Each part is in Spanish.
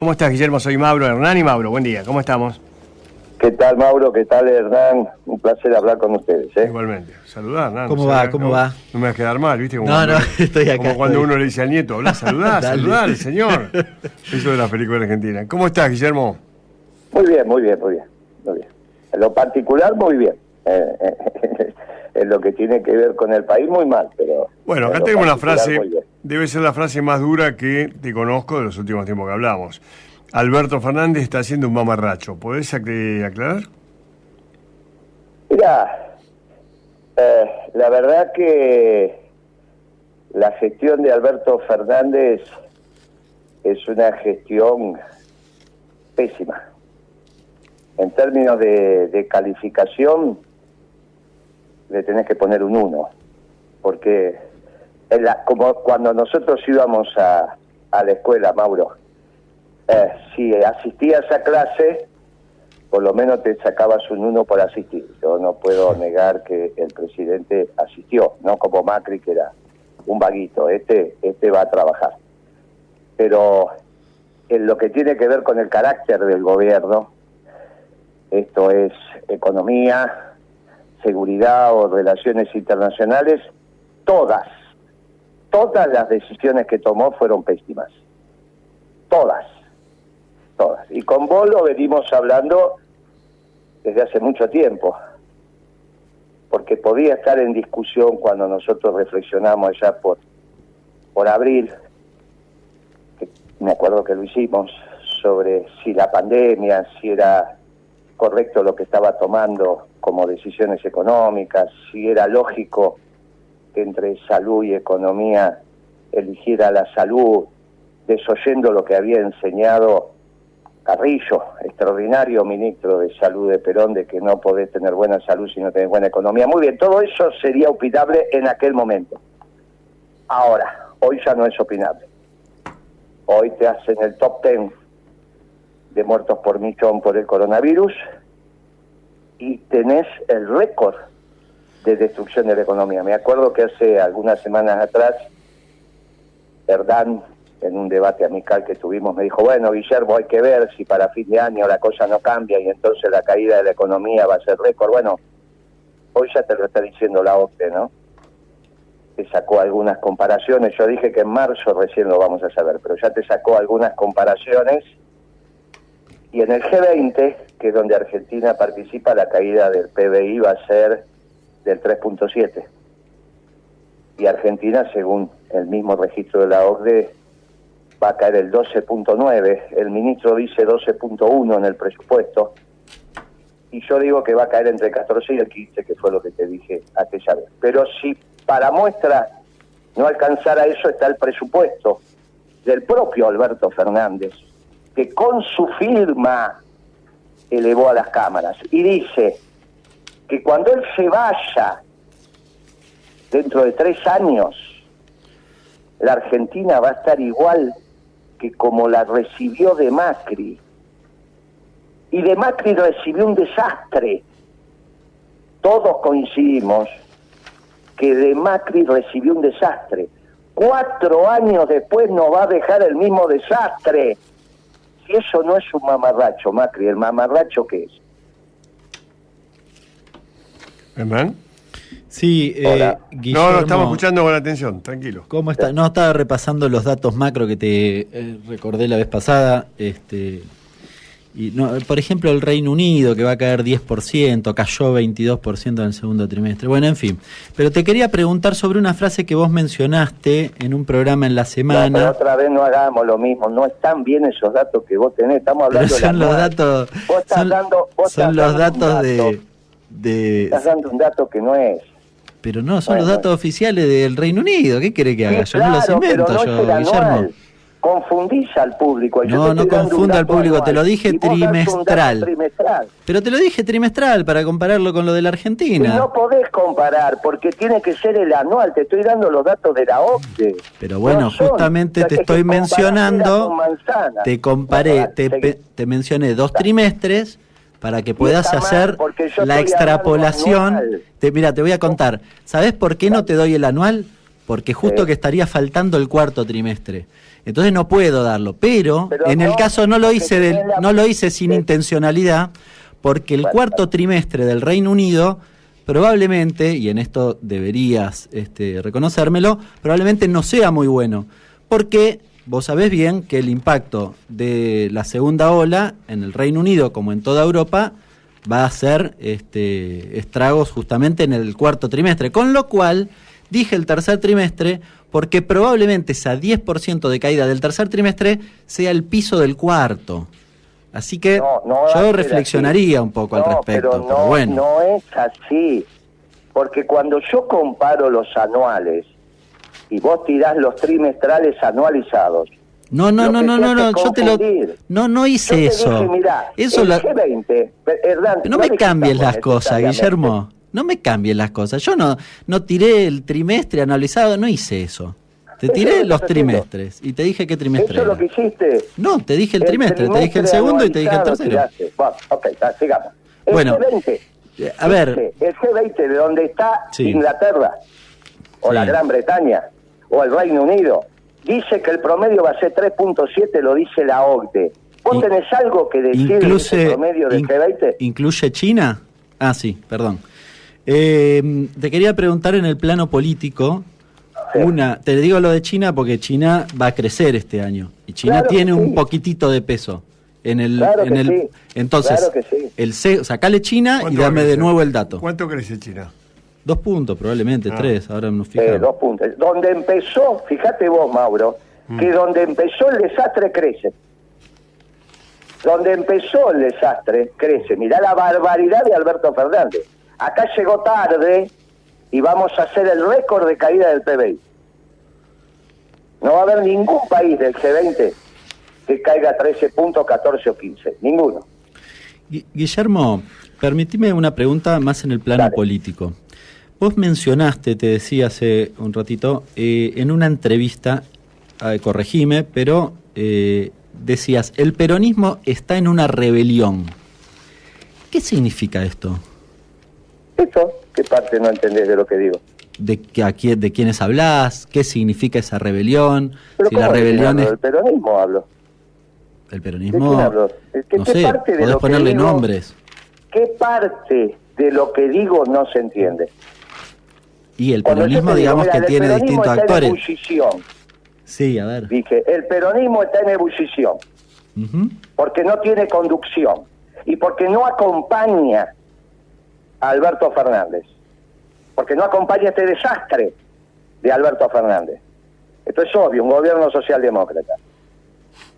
¿Cómo estás, Guillermo? Soy Mauro Hernán y Mauro, buen día, ¿cómo estamos? ¿Qué tal, Mauro? ¿Qué tal, Hernán? Un placer hablar con ustedes, ¿eh? Igualmente. Saludá, Hernán. ¿Cómo va? ¿Cómo va? No me vas a quedar mal, ¿viste? Como No, estoy acá. Como cuando uno le dice al nieto, habla, saludá, al señor. Eso de la película argentina. ¿Cómo estás, Guillermo? Muy bien. En lo particular, muy bien. En lo que tiene que ver con el país, muy mal, pero... Bueno, acá tengo una frase, debe ser la frase más dura que te conozco de los últimos tiempos que hablamos. Alberto Fernández está haciendo un mamarracho. ¿Podés aclarar? Mira, la verdad que la gestión de Alberto Fernández es una gestión pésima. En términos de calificación, le tenés que poner un 1, porque como cuando nosotros íbamos a la escuela, Mauro, si asistías a clase, por lo menos te sacabas un 1 por asistir. Yo no puedo negar que el presidente asistió, no como Macri, que era un vaguito. Este va a trabajar. Pero en lo que tiene que ver con el carácter del gobierno, esto es economía, seguridad o relaciones internacionales, todas las decisiones que tomó fueron pésimas. Todas. Y con vos lo venimos hablando desde hace mucho tiempo, porque podía estar en discusión cuando nosotros reflexionamos allá por abril, que me acuerdo que lo hicimos, sobre si la pandemia, si era correcto lo que estaba tomando como decisiones económicas, si era lógico que entre salud y economía eligiera la salud, desoyendo lo que había enseñado Carrillo, extraordinario ministro de Salud de Perón, de que no podés tener buena salud si no tenés buena economía. Muy bien, todo eso sería opinable en aquel momento. Ahora, hoy ya no es opinable. Hoy te hacen el top 10 de muertos por millón por el coronavirus y tenés el récord de destrucción de la economía. Me acuerdo que hace algunas semanas atrás, Hernán, en un debate amical que tuvimos, me dijo, bueno, Guillermo, hay que ver si para fin de año la cosa no cambia y entonces la caída de la economía va a ser récord. Bueno, hoy ya te lo está diciendo la OCDE, ¿no? Te sacó algunas comparaciones. Yo dije que en marzo recién lo vamos a saber, pero ya te sacó algunas comparaciones. Y en el G20, que es donde Argentina participa, la caída del PBI va a ser del 3.7. Y Argentina, según el mismo registro de la OCDE, va a caer el 12.9, el ministro dice 12.1 en el presupuesto, y yo digo que va a caer entre el 14 y el 15, que fue lo que te dije aquella vez. Pero si para muestra no alcanzara eso, está el presupuesto del propio Alberto Fernández, que con su firma elevó a las cámaras, y dice que cuando él se vaya, dentro de 3 años, la Argentina va a estar igual que como la recibió de Macri. Y de Macri recibió un desastre. Todos coincidimos que de Macri recibió un desastre. 4 años después nos va a dejar el mismo desastre. Si eso no es un mamarracho, Macri, ¿el mamarracho qué es? ¿Hernán? Sí, Guillermo, No, estamos escuchando con atención, tranquilo. ¿Cómo está? No, estaba repasando los datos macro que te recordé la vez pasada. Y no, por ejemplo, el Reino Unido, que va a caer 10%, cayó 22% en el segundo trimestre. Bueno, en fin. Pero te quería preguntar sobre una frase que vos mencionaste en un programa en la semana. No, pero otra vez no hagamos lo mismo. No están bien esos datos que vos tenés. Estamos hablando pero son de los datos. Son los datos de. Estás dando un dato que no es. Pero no, son los datos oficiales del Reino Unido. ¿Qué quiere que haga? Sí, Yo no los invento, pero no es Guillermo. Confundís al público. No confunda al público, te lo dije trimestral. Pero te lo dije trimestral para compararlo con lo de la Argentina. Y no podés comparar, porque tiene que ser el anual. Te estoy dando los datos de la OCDE. Pero bueno, justamente te estoy mencionando, te comparé, te mencioné 2 trimestres para que puedas hacer la extrapolación. Mira, te voy a contar. ¿Sabés por qué no te doy el anual? porque justo que estaría faltando el cuarto trimestre. Entonces no puedo darlo, pero en el caso no lo hice sin intencionalidad, porque el cuarto trimestre del Reino Unido probablemente, y en esto deberías reconocérmelo, probablemente no sea muy bueno, porque vos sabés bien que el impacto de la segunda ola en el Reino Unido, como en toda Europa, va a hacer estragos justamente en el cuarto trimestre, con lo cual dije el tercer trimestre, porque probablemente esa 10% de caída del tercer trimestre sea el piso del cuarto. Así que yo reflexionaría un poco al respecto. Pero bueno. No es así, porque cuando yo comparo los anuales y vos tirás los trimestrales anualizados. No, yo hice eso. Dije, mirá, eso el G20, Hernán, no me cambies las cosas, Guillermo. No me cambies las cosas. Yo no tiré el trimestre analizado, no hice eso. Te tiré los trimestres y te dije qué trimestre ¿Eso es lo que hiciste? No, te dije el trimestre, te dije el segundo y te dije el tercero. Bueno, ok, sigamos. Bueno, G20, a ver. El G20 de donde está Inglaterra, o la Gran Bretaña, o el Reino Unido, dice que el promedio va a ser 3.7, lo dice la OCDE. ¿Vos tenés algo que decir de ese promedio del G20? ¿Incluye China? Ah, sí, perdón. Te quería preguntar en el plano político, te digo lo de China porque China va a crecer este año y China tiene un poquitito de peso en el entonces sacale China y dame de nuevo el dato. ¿Cuánto crece China? 2 puntos probablemente, 3, ahora nos fijamos. 2 puntos. Donde empezó, fíjate vos, Mauro, que donde empezó el desastre crece. Donde empezó el desastre crece. Mirá la barbaridad de Alberto Fernández. Acá llegó tarde y vamos a hacer el récord de caída del PBI. No va a haber ningún país del G20 que caiga 13 puntos, 14 o 15. Ninguno. Guillermo, permitime una pregunta más en el plano político. Vos mencionaste, te decía hace un ratito, en una entrevista, corregime, pero decías, el peronismo está en una rebelión. ¿Qué significa esto? ¿Esto? ¿Qué parte no entendés de lo que digo? ¿De quiénes hablás? ¿Qué significa esa rebelión? ¿Pero si la rebelión es... ¿Del peronismo hablo? ¿El peronismo? ¿De quién hablo? No sé, podés ponerle nombres. ¿Qué parte de lo que digo no se entiende? Y el peronismo, digamos que tiene distintos actores. En ebullición. Sí, a ver. Dije, el peronismo está en ebullición. Porque no tiene conducción. Y porque no acompaña a Alberto Fernández. Porque no acompaña este desastre de Alberto Fernández. Esto es obvio, un gobierno socialdemócrata.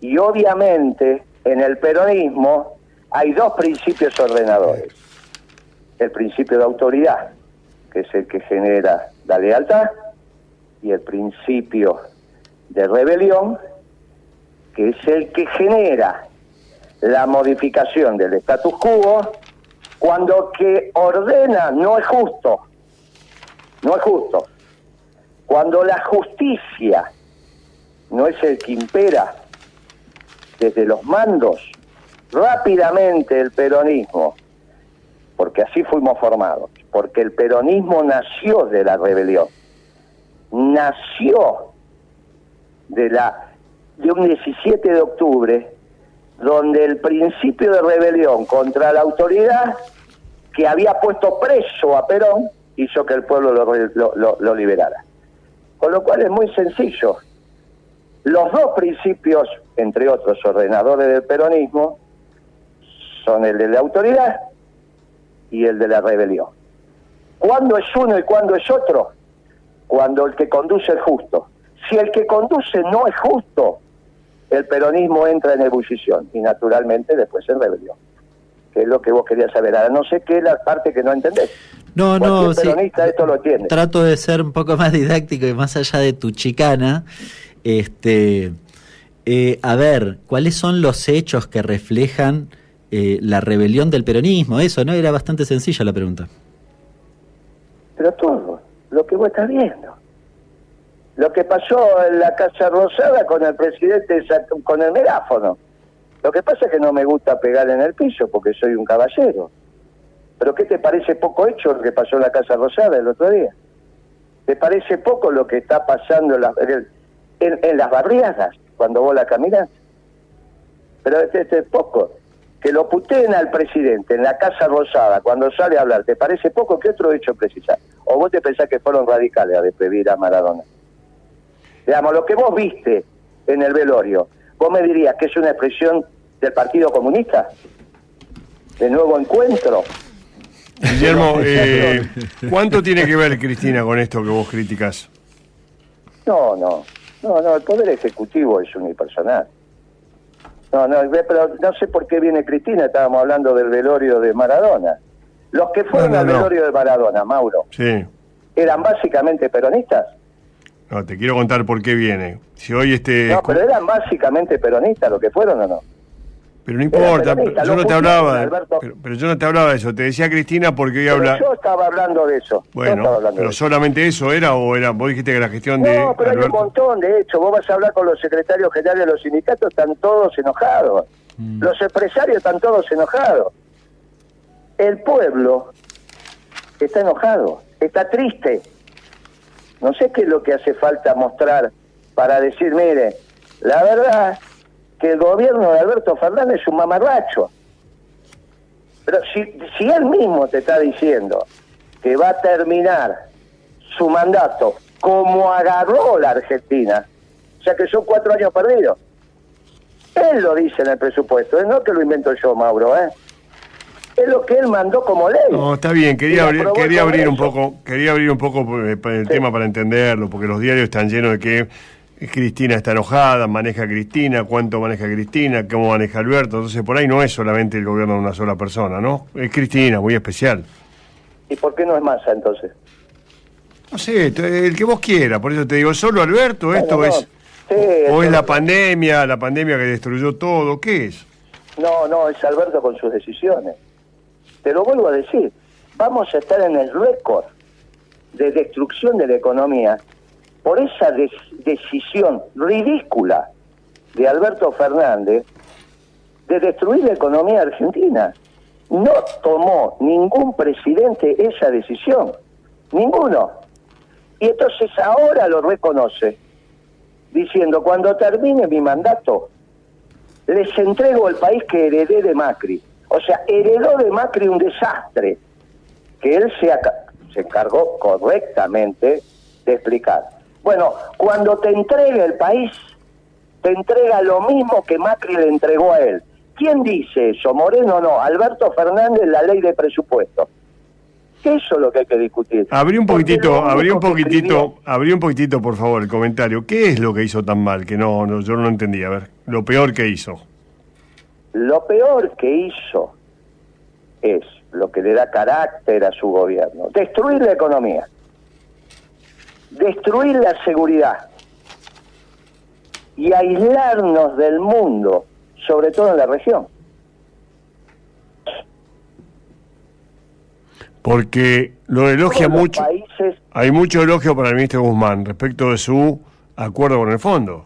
Y obviamente en el peronismo hay 2 principios ordenadores. El principio de autoridad, que es el que genera la lealtad, y el principio de rebelión, que es el que genera la modificación del status quo, cuando que ordena no es justo. No es justo. Cuando la justicia no es el que impera desde los mandos, rápidamente el peronismo, porque así fuimos formados, porque el peronismo nació de la rebelión, nació de un 17 de octubre, donde el principio de rebelión contra la autoridad que había puesto preso a Perón hizo que el pueblo lo liberara. Con lo cual es muy sencillo. Los 2 principios, entre otros ordenadores del peronismo, son el de la autoridad y el de la rebelión. ¿Cuándo es uno y cuándo es otro? Cuando el que conduce es justo. Si el que conduce no es justo, el peronismo entra en ebullición y naturalmente después en rebelión. Que es lo que vos querías saber. Ahora no sé qué es la parte que no entendés. No, peronista esto lo entiende. Trato de ser un poco más didáctico y más allá de tu chicana. A ver, ¿cuáles son los hechos que reflejan la rebelión del peronismo? Eso, ¿no? Era bastante sencilla la pregunta. Pero todo, lo que vos estás viendo. Lo que pasó en la Casa Rosada con el presidente, con el megáfono. Lo que pasa es que no me gusta pegar en el piso porque soy un caballero. ¿Pero qué te parece poco hecho lo que pasó en la Casa Rosada el otro día? ¿Te parece poco lo que está pasando en las barriadas cuando vos la caminás? Pero este es poco. Que lo puteen al presidente en la Casa Rosada cuando sale a hablar, ¿te parece poco? ¿Qué otro hecho precisás? ¿O vos te pensás que fueron radicales a despedir a Maradona? Digamos, lo que vos viste en el velorio, ¿vos me dirías que es una expresión del Partido Comunista? ¿De Nuevo Encuentro? Guillermo, ¿cuánto tiene que ver Cristina con esto que vos criticás? No, el Poder Ejecutivo es unipersonal. Pero no sé por qué viene Cristina, estábamos hablando del velorio de Maradona. Los que fueron al velorio de Maradona, Mauro, sí, ¿eran básicamente peronistas? No, te quiero contar por qué viene. Si hoy No, pero eran básicamente peronistas los que fueron, ¿o no? Pero no importa, yo no te hablaba, Alberto. pero yo no te hablaba de eso, te decía Cristina porque hoy habla... Yo estaba hablando de eso. Bueno, pero solamente eso era, vos dijiste que la gestión de... No, pero hay un montón, de hecho, vos vas a hablar con los secretarios generales de los sindicatos, están todos enojados. Los empresarios están todos enojados. El pueblo está enojado, está triste. No sé qué es lo que hace falta mostrar para decir, mire, la verdad que el gobierno de Alberto Fernández es un mamarracho. Pero si él mismo te está diciendo que va a terminar su mandato como agarró la Argentina, o sea que son 4 años perdidos. Él lo dice en el presupuesto, no que lo invento yo, Mauro, es lo que él mandó como ley. No, está bien, quería abrir un poco el tema para entenderlo, porque los diarios están llenos de que Cristina está enojada, maneja a Cristina, cuánto maneja Cristina, cómo maneja Alberto, entonces por ahí no es solamente el gobierno de una sola persona, ¿no? Es Cristina, muy especial. ¿Y por qué no es Massa entonces? No sé, el que vos quieras, por eso te digo, solo Alberto, esto es... Sí, o es la pandemia que destruyó todo, ¿qué es? No, es Alberto con sus decisiones. Te lo vuelvo a decir, vamos a estar en el récord de destrucción de la economía por esa decisión ridícula de Alberto Fernández de destruir la economía argentina. No tomó ningún presidente esa decisión, ninguno. Y entonces ahora lo reconoce, diciendo, cuando termine mi mandato, les entrego el país que heredé de Macri. O sea, heredó de Macri un desastre que él se encargó correctamente de explicar. Bueno, cuando te entregue el país, te entrega lo mismo que Macri le entregó a él. ¿Quién dice eso? Moreno no, Alberto Fernández, la ley de presupuesto. Eso es lo que hay que discutir. Abrí un poquitito, por favor, el comentario. ¿Qué es lo que hizo tan mal? Que yo no entendí. A ver, lo peor que hizo. Lo peor que hizo es lo que le da carácter a su gobierno. Destruir la economía. Destruir la seguridad. Y aislarnos del mundo, sobre todo en la región. Porque lo elogia mucho. Hay mucho elogio para el ministro Guzmán respecto de su acuerdo con el fondo.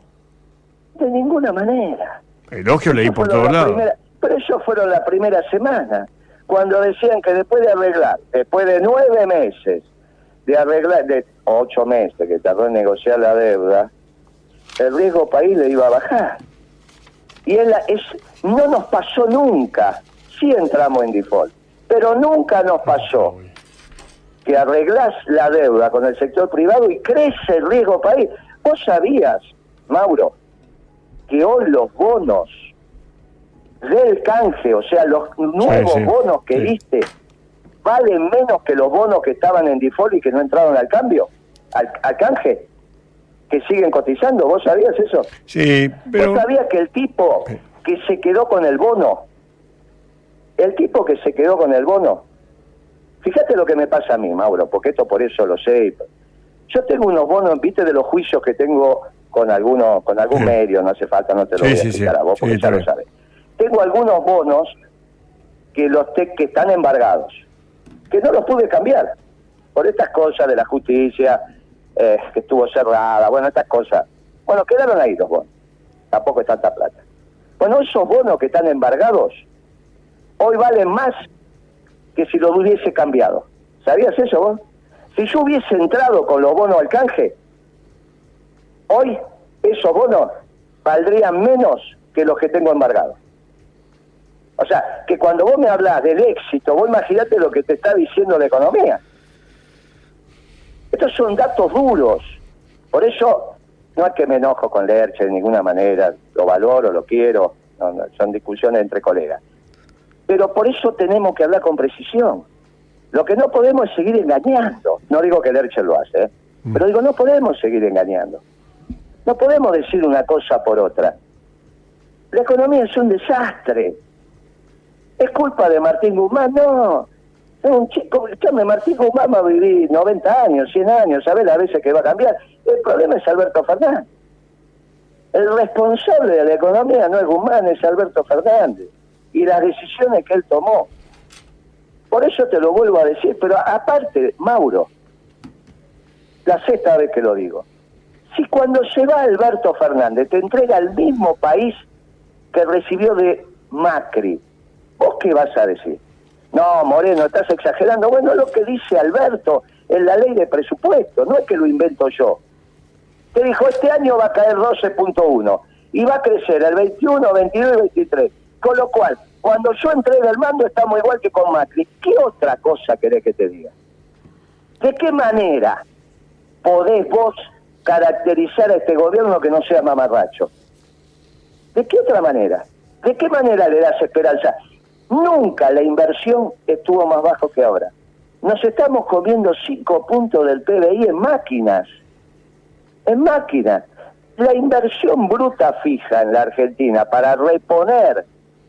De ninguna manera. Elogio leí por todos lados. Pero ellos fueron la primera semana, cuando decían que después de 9 meses de arreglar, de 8 meses que tardó en negociar la deuda, el riesgo país le iba a bajar. Y no nos pasó nunca, sí entramos en default, pero nunca nos pasó que arreglás la deuda con el sector privado y crece el riesgo país. ¿Vos sabías, Mauro, que hoy los bonos del canje, o sea, los nuevos bonos que diste, valen menos que los bonos que estaban en default y que no entraron al cambio, al canje, que siguen cotizando? ¿Vos sabías eso? Sí, pero... ¿Vos sabías que el tipo que se quedó con el bono, fíjate lo que me pasa a mí, Mauro, porque esto por eso lo sé. Yo tengo unos bonos, viste, de los juicios que tengo con algún medio, no hace falta, no te lo voy a explicar a vos, porque ya lo sabes. Tengo algunos bonos que están embargados, que no los pude cambiar, por estas cosas de la justicia, que estuvo cerrada, bueno, estas cosas. Bueno, quedaron ahí los bonos, tampoco es tanta plata. Bueno, esos bonos que están embargados, hoy valen más que si los hubiese cambiado. ¿Sabías eso vos? Si yo hubiese entrado con los bonos al canje, hoy esos bonos valdrían menos que los que tengo embargados. O sea, que cuando vos me hablás del éxito, vos imaginate lo que te está diciendo la economía. Estos son datos duros. Por eso no es que me enojo con Lerche de ninguna manera, lo valoro, lo quiero, no, son discusiones entre colegas. Pero por eso tenemos que hablar con precisión. Lo que no podemos es seguir engañando. No digo que Lerche lo hace, pero digo, no podemos seguir engañando. No podemos decir una cosa por otra. La economía es un desastre. ¿Es culpa de Martín Guzmán? No. Es un chico, escúchame, Martín Guzmán va a vivir 90 años, 100 años, ¿sabes las veces que va a cambiar? El problema es Alberto Fernández. El responsable de la economía no es Guzmán, es Alberto Fernández. Y las decisiones que él tomó. Por eso te lo vuelvo a decir, pero aparte, Mauro, la sexta vez que lo digo, si cuando se va Alberto Fernández te entrega el mismo país que recibió de Macri, ¿vos qué vas a decir? No, Moreno, estás exagerando. Bueno, es lo que dice Alberto en la ley de presupuesto, no es que lo invento yo. Te dijo, este año va a caer 12.1 y va a crecer el 21, 22 y 23. Con lo cual, cuando yo entregue el mando estamos igual que con Macri. ¿Qué otra cosa querés que te diga? ¿De qué manera podés vos caracterizar a este gobierno que no sea mamarracho? ¿De qué otra manera? ¿De qué manera le das esperanza? Nunca la inversión estuvo más bajo que ahora. Nos estamos comiendo 5 puntos del PBI en máquinas. En máquinas. La inversión bruta fija en la Argentina para reponer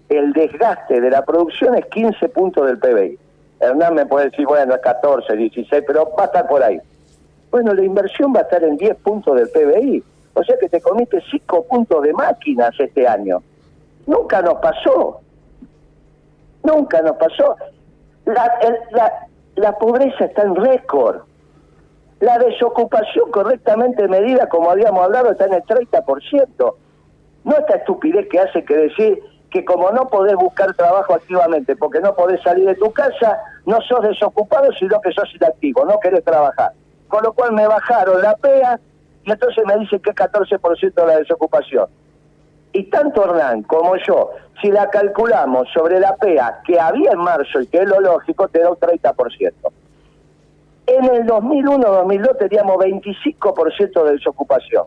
el desgaste de la producción es 15 puntos del PBI. Hernán me puede decir, bueno, es 14, 16, pero va a estar por ahí. Bueno, la inversión va a estar en 10 puntos del PBI. O sea que te comiste 5 puntos de máquinas este año. Nunca nos pasó. Nunca nos pasó. La pobreza está en récord. La desocupación correctamente medida, como habíamos hablado, está en el 30%. No esta estupidez que hace que decir que como no podés buscar trabajo activamente porque no podés salir de tu casa, no sos desocupado, sino que sos inactivo, no querés trabajar. Con lo cual me bajaron la PEA y entonces me dicen que es 14% de la desocupación. Y tanto Hernán como yo, si la calculamos sobre la PEA que había en marzo y que es lo lógico, te da un 30%. En el 2001-2002 teníamos 25% de desocupación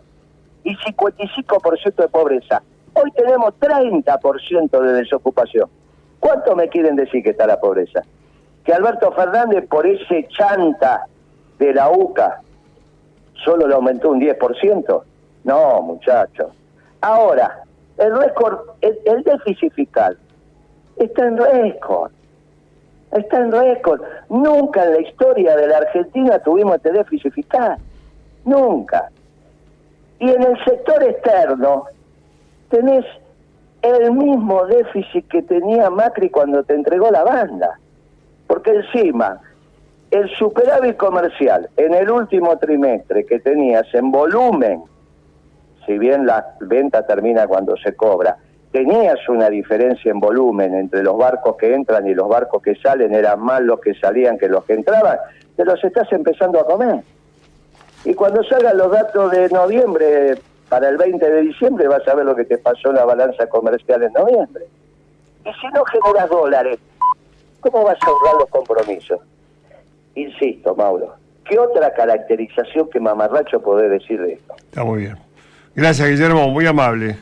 y 55% de pobreza. Hoy tenemos 30% de desocupación. ¿Cuánto me quieren decir que está la pobreza? ¿Que Alberto Fernández por ese chanta de la UCA solo le aumentó un 10%? No, muchachos. Ahora, el récord, el déficit fiscal está en récord. Está en récord. Nunca en la historia de la Argentina tuvimos este déficit fiscal. Nunca. Y en el sector externo tenés el mismo déficit que tenía Macri cuando te entregó la banda. Porque encima, el superávit comercial en el último trimestre que tenías en volumen, si bien la venta termina cuando se cobra, tenías una diferencia en volumen entre los barcos que entran y los barcos que salen, eran más los que salían que los que entraban, te los estás empezando a comer. Y cuando salgan los datos de noviembre, para el 20 de diciembre, vas a ver lo que te pasó en la balanza comercial en noviembre. Y si no generas dólares, ¿cómo vas a ahorrar los compromisos? Insisto, Mauro, ¿qué otra caracterización que mamarracho podés decir de esto? Está muy bien. Gracias, Guillermo, muy amable.